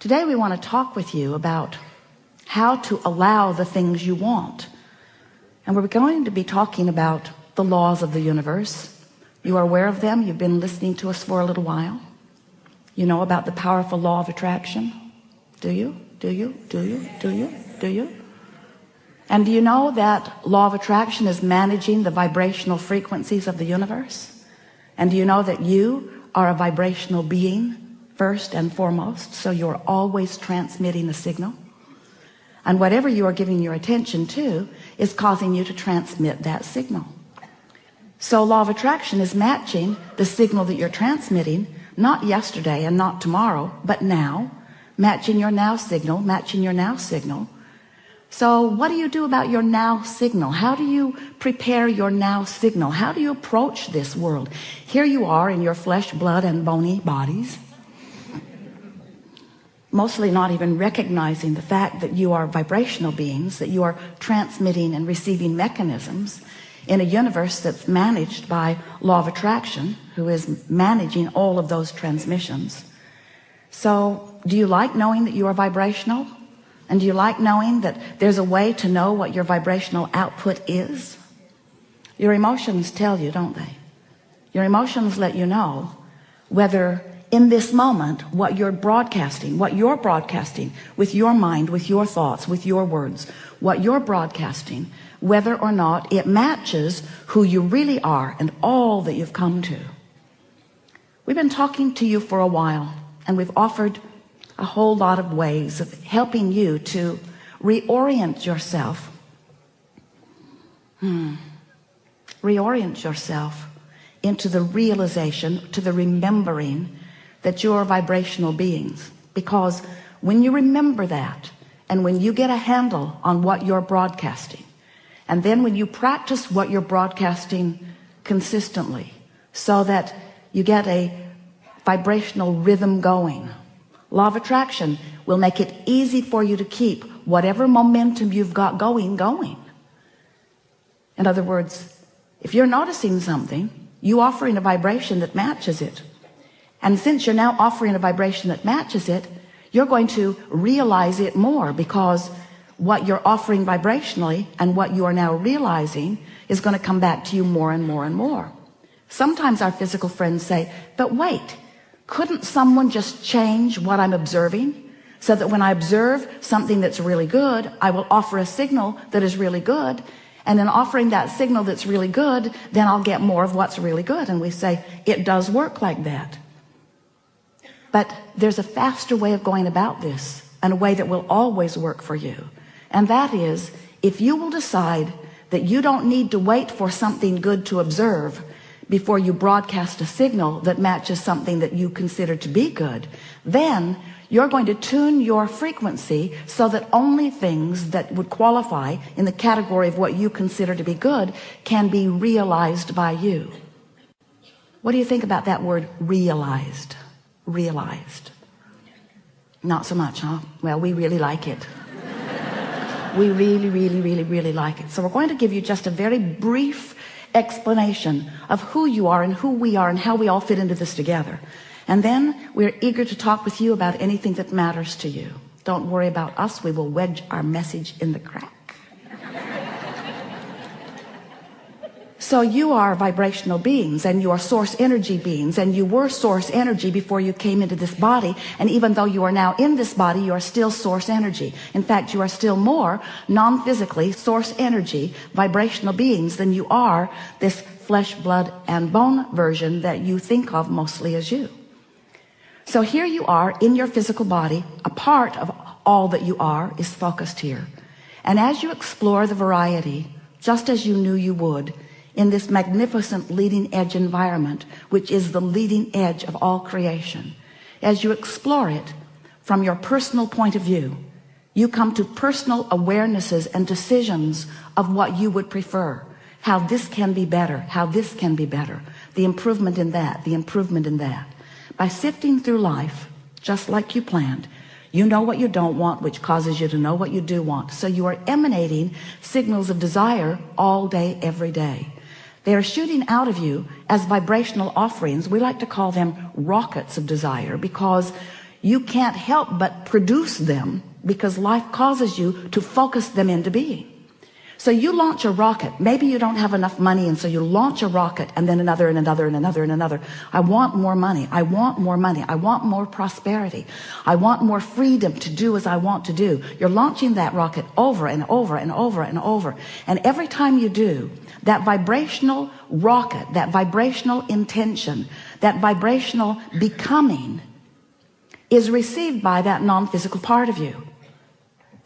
Today we want to talk with you about how to allow the things you want. And we're going to be talking about the laws of the universe. You are aware of them. You've been listening to us for a little while. You know about the powerful law of attraction. Do you? Do you? Do you? Do you? Do you? And do you know that law of attraction is managing the vibrational frequencies of the universe? And do you know that you are a vibrational being first and foremost? So you're always transmitting a signal. And whatever you are giving your attention to is causing you to transmit that signal. So law of attraction is matching the signal that you're transmitting, not yesterday and not tomorrow, but now. Matching your now signal, matching your now signal. So what do you do about your now signal? How do you prepare your now signal? How do you approach this world? Here you are in your flesh, blood, and bony bodies, mostly not even recognizing the fact that you are vibrational beings, that you are transmitting and receiving mechanisms in a universe that's managed by law of attraction, who is managing all of those transmissions. So do you like knowing that you are vibrational? And do you like knowing that there's a way to know what your vibrational output is? Your emotions tell you, don't they? Your emotions let you know whether in this moment what you're broadcasting with your mind, with your thoughts, with your words, what you're broadcasting, whether or not it matches who you really are and all that you've come to. We've been talking to you for a while, and we've offered a whole lot of ways of helping you to reorient yourself. Reorient yourself into the realization, to the remembering that you're vibrational beings. Because when you remember that, and when you get a handle on what you're broadcasting, and then when you practice what you're broadcasting consistently, so that you get a vibrational rhythm going, law of attraction will make it easy for you to keep whatever momentum you've got going. In other words, if you're noticing something, you offering a vibration that matches it. And since you're now offering a vibration that matches it, you're going to realize it more, because what you're offering vibrationally and what you are now realizing is going to come back to you more and more and more. Sometimes our physical friends say, but wait, couldn't someone just change what I'm observing so that when I observe something that's really good, I will offer a signal that is really good, and in offering that signal that's really good, then I'll get more of what's really good. And we say, it does work like that. But there's a faster way of going about this, and a way that will always work for you. And that is, if you will decide that you don't need to wait for something good to observe before you broadcast a signal that matches something that you consider to be good, then you're going to tune your frequency so that only things that would qualify in the category of what you consider to be good can be realized by you. What do you think about that word, realized? Realized. Not so much, huh? Well, we really like it. We really like it. So we're going to give you just a very brief explanation of who you are and who we are and how we all fit into this together. And then we're eager to talk with you about anything that matters to you. Don't worry about us. We will wedge our message in the crack. So you are vibrational beings, and you are source energy beings, and you were source energy before you came into this body. And even though you are now in this body, you are still source energy. In fact, you are still more non-physically source energy vibrational beings than you are this flesh, blood, and bone version that you think of mostly as you. So here you are in your physical body. A part of all that you are is focused here. And as you explore the variety, just as you knew you would, in this magnificent leading edge environment, which is the leading edge of all creation, as you explore it from your personal point of view, you come to personal awarenesses and decisions of what you would prefer, how this can be better, how this can be better, the improvement in that, the improvement in that. By sifting through life, just like you planned, you know what you don't want, which causes you to know what you do want. So you are emanating signals of desire all day, every day. They are shooting out of you as vibrational offerings. We like to call them rockets of desire, because you can't help but produce them because life causes you to focus them into being. So you launch a rocket. Maybe you don't have enough money, and so you launch a rocket, and then another and another and another and another. I want more money. I want more money. I want more prosperity. I want more freedom to do as I want to do. You're launching that rocket over and over and over and over. And every time you do, that vibrational rocket, that vibrational intention, that vibrational becoming is received by that non-physical part of you.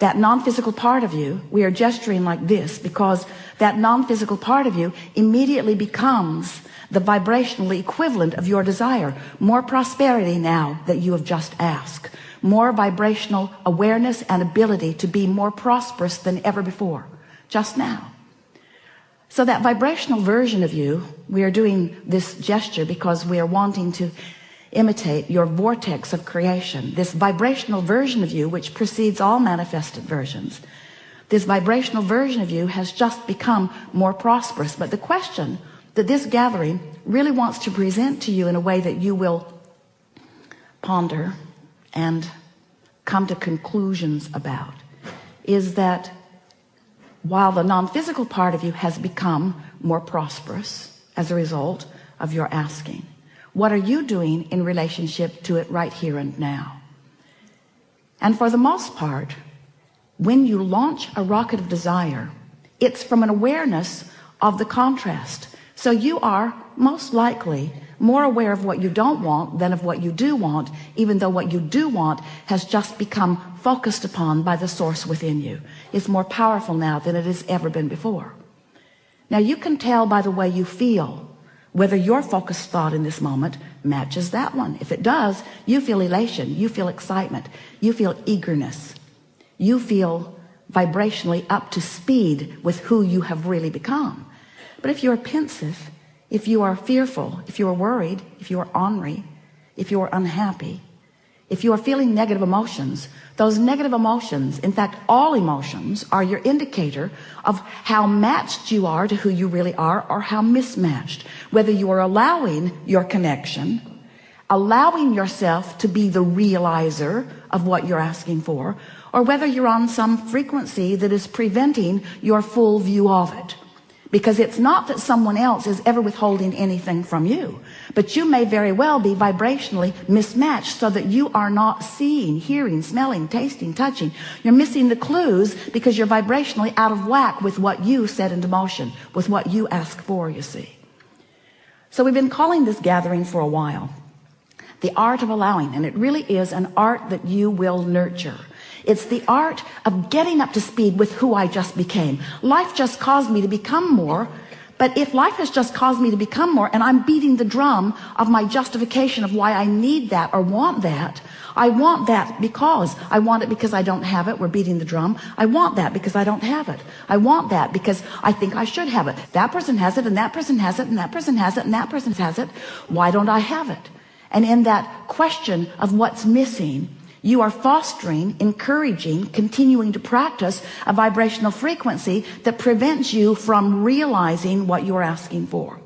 That non-physical part of you, we are gesturing like this because that non-physical part of you immediately becomes the vibrational equivalent of your desire. More prosperity now that you have just asked. More vibrational awareness and ability to be more prosperous than ever before. Just now. So that vibrational version of you, we are doing this gesture because we are wanting to imitate your vortex of creation, this vibrational version of you which precedes all manifested versions. This vibrational version of you has just become more prosperous. But the question that this gathering really wants to present to you in a way that you will ponder and come to conclusions about is that while the non-physical part of you has become more prosperous as a result of your asking, what are you doing in relationship to it right here and now? And for the most part, when you launch a rocket of desire, it's from an awareness of the contrast. So you are most likely more aware of what you don't want than of what you do want, even though what you do want has just become focused upon by the source within you. It's more powerful now than it has ever been before. Now you can tell by the way you feel whether your focused thought in this moment matches that one. If it does, you feel elation, you feel excitement, you feel eagerness, you feel vibrationally up to speed with who you have really become. But if you're pensive, if you are fearful, if you are worried, if you are ornery, if you are unhappy, if you are feeling negative emotions, those negative emotions, in fact all emotions, are your indicator of how matched you are to who you really are or how mismatched. Whether you are allowing your connection, allowing yourself to be the realizer of what you're asking for, or whether you're on some frequency that is preventing your full view of it. Because it's not that someone else is ever withholding anything from you, but you may very well be vibrationally mismatched so that you are not seeing, hearing, smelling, tasting, touching. You're missing the clues because you're vibrationally out of whack with what you set into motion, with what you ask for, you see. So we've been calling this gathering for a while the art of allowing, and it really is an art that you will nurture. It's the art of getting up to speed with who I just became. Life just caused me to become more, but if life has just caused me to become more and I'm beating the drum of my justification of why I need that or want that, I want that because I want it because I don't have it. We're beating the drum. I want that because I don't have it. I want that because I think I should have it. That person has it, and that person has it, and that person has it, and that person has it. Why don't I have it? And in that question of what's missing, you are fostering, encouraging, continuing to practice a vibrational frequency that prevents you from realizing what you're asking for.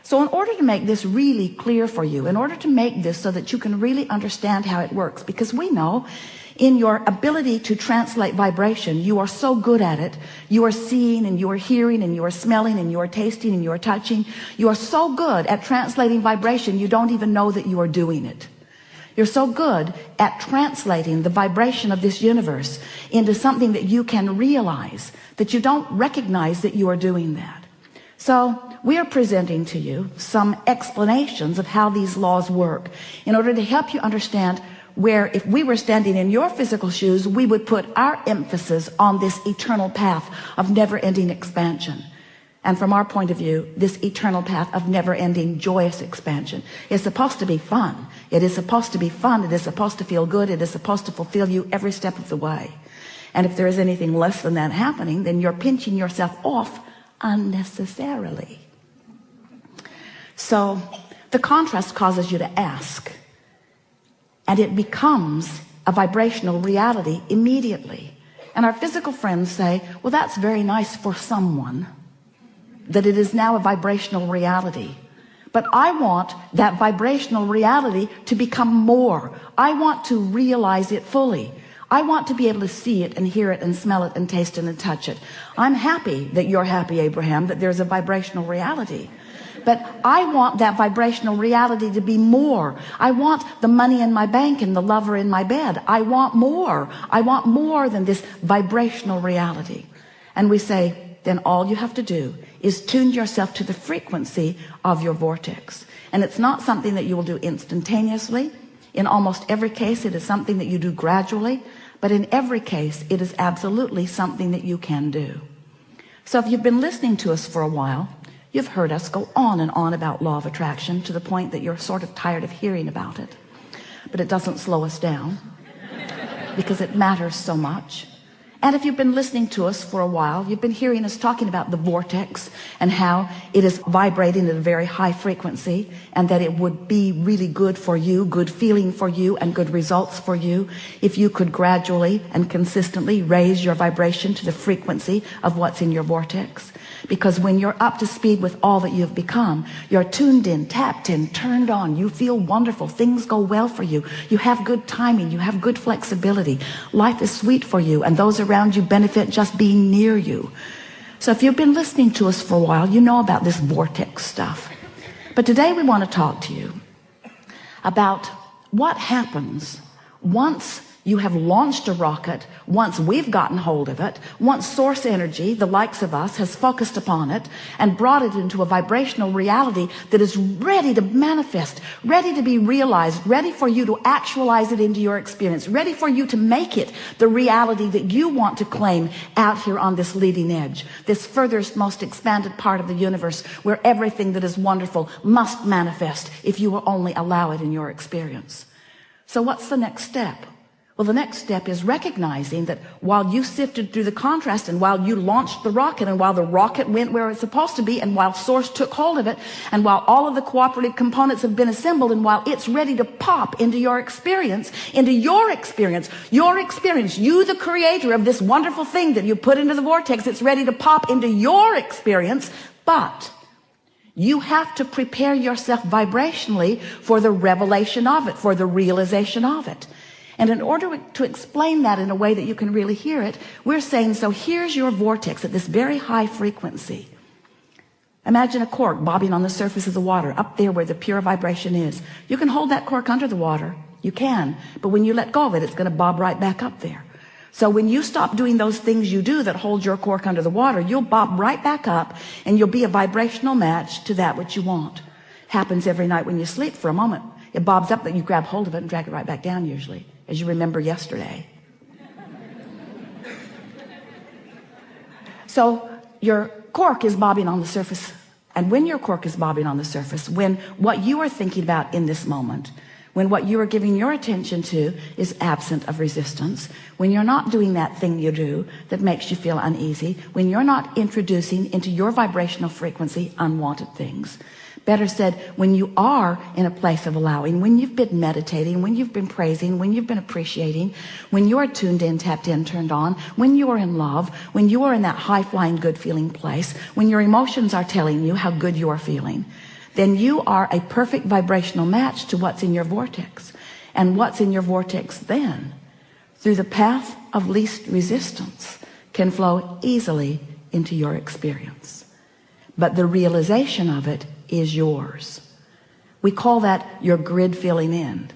So in order to make this really clear for you, in order to make this so that you can really understand how it works, because we know in your ability to translate vibration, you are so good at it. You are seeing and you are hearing and you are smelling and you are tasting and you are touching. You are so good at translating vibration, you don't even know that you are doing it. You're so good at translating the vibration of this universe into something that you can realize that you don't recognize that you are doing that. So we are presenting to you some explanations of how these laws work in order to help you understand where, if we were standing in your physical shoes, we would put our emphasis on this eternal path of never-ending expansion. And from our point of view, this eternal path of never-ending joyous expansion is supposed to be fun. It is supposed to be fun. It is supposed to feel good. It is supposed to fulfill you every step of the way. And if there is anything less than that happening, then you're pinching yourself off unnecessarily. So the contrast causes you to ask, and it becomes a vibrational reality immediately. And our physical friends say, well, that's very nice for someone, that it is now a vibrational reality. But I want that vibrational reality to become more. I want to realize it fully. I want to be able to see it and hear it and smell it and taste it and touch it. I'm happy that you're happy, Abraham, that there's a vibrational reality. But I want that vibrational reality to be more. I want the money in my bank and the lover in my bed. I want more. I want more than this vibrational reality. And we say, then all you have to do is tune yourself to the frequency of your vortex. And it's not something that you will do instantaneously. In almost every case, it is something that you do gradually. But in every case, it is absolutely something that you can do. So if you've been listening to us for a while, you've heard us go on and on about law of attraction to the point that you're sort of tired of hearing about it. But it doesn't slow us down because it matters so much. And if you've been listening to us for a while, you've been hearing us talking about the vortex and how it is vibrating at a very high frequency, and that it would be really good for you, good feeling for you, and good results for you if you could gradually and consistently raise your vibration to the frequency of what's in your vortex. Because when you're up to speed with all that you've become, you're tuned in, tapped in, turned on, you feel wonderful, things go well for you, you have good timing, you have good flexibility, life is sweet for you, and those around you benefit just being near you. So if you've been listening to us for a while, you know about this vortex stuff. But today we want to talk to you about what happens once you have launched a rocket, once we've gotten hold of it, once source energy, the likes of us, has focused upon it and brought it into a vibrational reality that is ready to manifest, ready to be realized, ready for you to actualize it into your experience, ready for you to make it the reality that you want to claim out here on this leading edge, this furthest, most expanded part of the universe where everything that is wonderful must manifest if you will only allow it in your experience. So what's the next step? Well, the next step is recognizing that while you sifted through the contrast, and while you launched the rocket, and while the rocket went where it's supposed to be, and while source took hold of it, and while all of the cooperative components have been assembled, and while it's ready to pop into your experience, you, the creator of this wonderful thing that you put into the vortex, it's ready to pop into your experience. But you have to prepare yourself vibrationally for the revelation of it, for the realization of it. And in order to explain that in a way that you can really hear it, we're saying, so here's your vortex at this very high frequency. Imagine a cork bobbing on the surface of the water, up there where the pure vibration is. You can hold that cork under the water. You can. But when you let go of it, it's going to bob right back up there. So when you stop doing those things you do that hold your cork under the water, you'll bob right back up, and you'll be a vibrational match to that which you want. Happens every night when you sleep for a moment. It bobs up, that you grab hold of it and drag it right back down usually, as you remember yesterday. So your cork is bobbing on the surface. And when your cork is bobbing on the surface, when what you are thinking about in this moment, when what you are giving your attention to is absent of resistance, when you're not doing that thing you do that makes you feel uneasy, when you're not introducing into your vibrational frequency unwanted things, better said, when you are in a place of allowing, when you've been meditating, when you've been praising, when you've been appreciating, when you're tuned in, tapped in, turned on, when you are in love, when you are in that high-flying, good-feeling place, when your emotions are telling you how good you are feeling, then you are a perfect vibrational match to what's in your vortex. And what's in your vortex then, through the path of least resistance, can flow easily into your experience. But the realization of it is yours. We call that your grid filling in.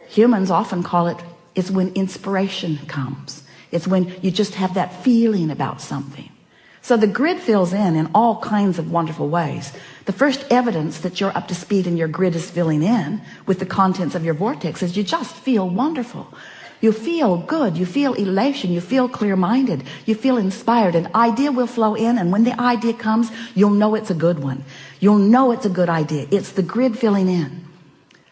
Humans often call it, it's when inspiration comes. It's when you just have that feeling about something. So the grid fills in all kinds of wonderful ways. The first evidence that you're up to speed and your grid is filling in with the contents of your vortex is you just feel wonderful. You feel good, you feel elation, you feel clear-minded, you feel inspired. An idea will flow in, and when the idea comes, you'll know it's a good one. You'll know it's a good idea. It's the grid filling in.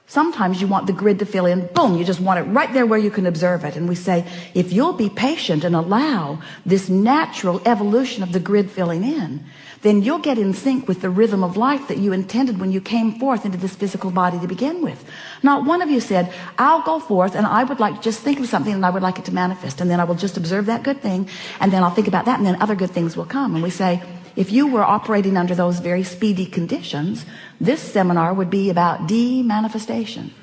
Sometimes you want the grid to fill in, boom, you just want it right there where you can observe it. And we say, if you'll be patient and allow this natural evolution of the grid filling in, then you'll get in sync with the rhythm of life that you intended when you came forth into this physical body to begin with. Not one of you said, I'll go forth and I would like to just think of something and I would like it to manifest, and then I will just observe that good thing, and then I'll think about that, and then other good things will come. And we say, if you were operating under those very speedy conditions, this seminar would be about de-manifestation.